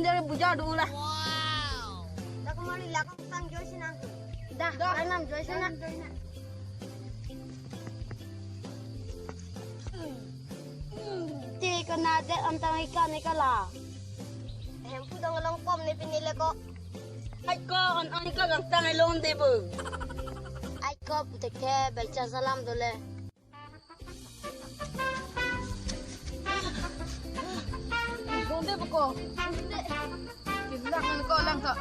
dari buja dulu lah. Dah kembali lah kau tang join sini. Dah, enam join sana. Ti kena ada antang ikan lah. Hempu dah ngelang pom ni pinile ko. Hai ko on ikan gang tang elong deh bu. Ai ko teke baca salam dole. Donde buko? Kita kan ko lang ka.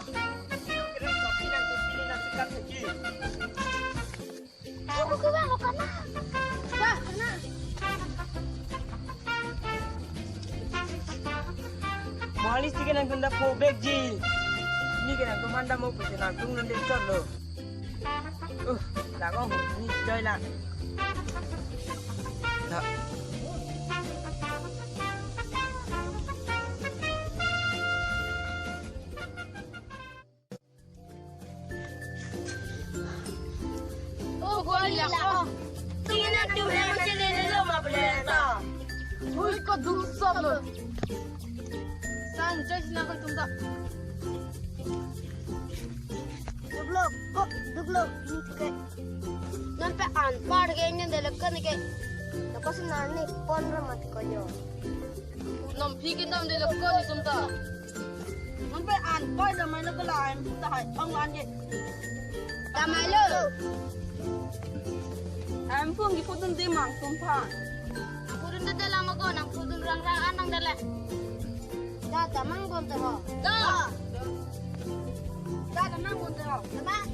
Aku ke bawah kana. Dah, kena. Mahalis tiga nang gunda pobek ji. Ni kena komanda mau pun nak tung nanti cot lo. Dah kau ni joy lah. Dah. Oh, gua lihat. Oh, Tinggal tu yang macam ni lo mah boleh tak? hui ko dusab lo. San join sana kan tumda. Duglo, ke. Nampak anpar kayaknya delekan ke. Lepas nani pon ramat ko yo. Nam phikin dam de lokko ni tumda. Man pe an pai da mai lo ko lai ta hai ong an ye. Tamai lo. Am phung gi putun di mang tumpa. Purun dah dalam aku nak purun rang anang dalam. Dah tamang pun tu. Dah. Dah tamang pun tu. Tamang.